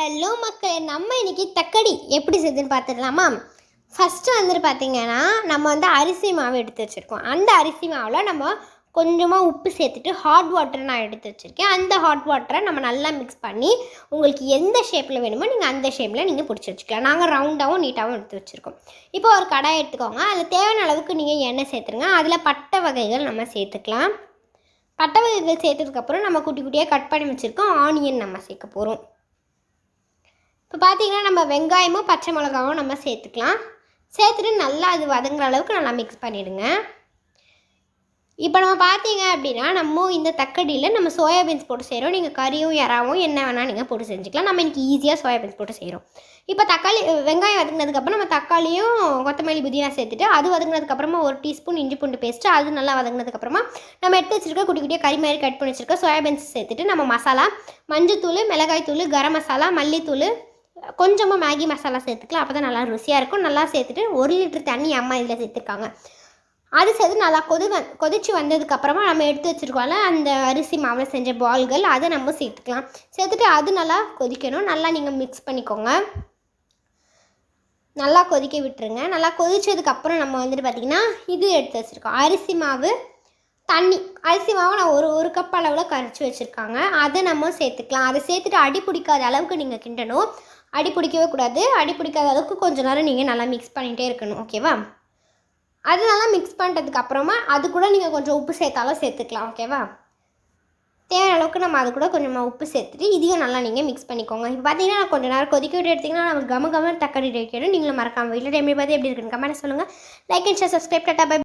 Hello மக்களே, நம்ம இன்றைக்கி தக்கடி எப்படி செய்யுதுன்னு பார்த்துடலாமா? ஃபஸ்ட்டு வந்துட்டு பார்த்திங்கன்னா, நம்ம அரிசி மாவு எடுத்து வச்சுருக்கோம். அந்த அரிசி மாவில் நம்ம கொஞ்சமாக உப்பு சேர்த்துட்டு ஹாட் வாட்டர் நான் எடுத்து வச்சுருக்கேன். அந்த ஹாட் வாட்டரை நம்ம நல்லா மிக்ஸ் பண்ணி உங்களுக்கு எந்த ஷேப்பில் வேணுமோ நீங்கள் அந்த ஷேப்பில் நீங்கள் பிடிச்சி வச்சுக்கலாம். நாங்கள் ரவுண்டாகவும் நீட்டாகவும் எடுத்து வச்சுருக்கோம். இப்போ ஒரு கடாய் எடுத்துக்கோங்க. அதில் தேவையான அளவுக்கு நீங்கள் எண்ணெய் சேர்த்துருங்க. அதில் பட்டை வகைகள் நம்ம சேர்த்துக்கலாம். பட்டை வகைகள் சேர்த்ததுக்கப்புறம் நம்ம குட்டி குட்டியாக கட் பண்ணி வச்சுருக்கோம் ஆனியன் நம்ம சேர்க்க போகிறோம். இப்போ பார்த்திங்கன்னா நம்ம வெங்காயமும் பச்சை மிளகாவும் நம்ம சேர்த்துக்கலாம். சேர்த்துட்டு நல்லா அது வதங்குற அளவுக்கு நல்லா மிக்ஸ் பண்ணிவிடுங்க. இப்போ நம்ம பார்த்திங்க அப்படின்னா நம்ம இந்த தக்கடியில் நம்ம சோயாபீன்ஸ் போட்டு செய்கிறோம். நீங்கள் கறியும் இறாவும் என்ன வேணால் நீங்கள் போட்டு செஞ்சுக்கலாம். நம்ம இன்றைக்கி ஈஸியாக சோயாபீன்ஸ் போட்டு செய்கிறோம். இப்போ வெங்காயம் வதங்கினதுக்கப்புறம் நம்ம தக்காளியும் கொத்தமல்லி புதினா சேர்த்துட்டு அது வதங்கினதுக்கப்புறமா 1 டீஸ்பூன் இஞ்சி பூண்டு பேஸ்ட்டு அது நல்லா வதங்கினதுக்கப்புறமா நம்ம எடுத்து வச்சுருக்க குட்டி குட்டியாக கறி மாதிரி கட் பண்ணி வச்சுருக்க சோயாபீன்ஸ் சேர்த்துட்டு நம்ம மசாலா மஞ்சத்தூள், மிளகாய்த்தூள், கரம் மசாலா, மல்லித்தூள், கொஞ்சமாக மேகி மசாலா சேர்த்துக்கலாம். அப்போ தான் நல்லா ருசியாக இருக்கும். நல்லா சேர்த்துட்டு 1 லிட்டர் தண்ணி அம்மா இதில் சேர்த்துருக்காங்க. அது சேர்த்து நல்லா கொதித்து வந்ததுக்கப்புறமா நம்ம எடுத்து வச்சுருக்கோம்ல அந்த அரிசி மாவில் செஞ்ச பால்கள் அதை நம்ம சேர்த்துக்கலாம். சேர்த்துட்டு அது நல்லா கொதிக்கணும். நல்லா நீங்கள் மிக்ஸ் பண்ணிக்கோங்க. நல்லா கொதிக்க விட்டுருங்க. நல்லா கொதித்ததுக்கப்புறம் நம்ம பார்த்திங்கன்னா இது எடுத்து வச்சுருக்கோம் அரிசி மாவு தண்ணி. அரிசி மாவை நான் ஒரு கப் அளவில் கரைச்சி வச்சுருக்காங்க. அதை நம்ம சேர்த்துக்கலாம். அதை சேர்த்துட்டு அடி பிடிக்காத அளவுக்கு நீங்கள் கிண்டணும். அடி பிடிக்கவே கூடாது. அடி பிடிக்காத அளவுக்கு கொஞ்சம் நேரம் நீங்கள் நல்லா மிக்ஸ் பண்ணிகிட்டே இருக்கணும். ஓகேவா? அது நல்லா மிக்ஸ் பண்ணுறதுக்கப்புறமா அது கூட நீங்கள் கொஞ்சம் உப்பு சேர்த்தாலும் சேர்த்துக்கலாம். ஓகேவா? தேவையான அளவுக்கு நம்ம அது கூட கொஞ்சமாக உப்பு சேர்த்துட்டு இதையும் நல்லா நீங்கள் மிக்ஸ் பண்ணிக்கோங்க. இப்போ பார்த்தீங்கன்னா நான் கொஞ்சம் நேரம் கொதிக்க விட்டு எடுத்திங்கன்னா நம்ம கம தக்காளி ரெடி ஆகிடும். நீங்களும் மறக்காமல் வீட்டில் டைம் பார்த்து எப்படி இருக்குன்னு கமெண்ட் சொல்லுங்கள். Like and share, subscribe. டாடா பை.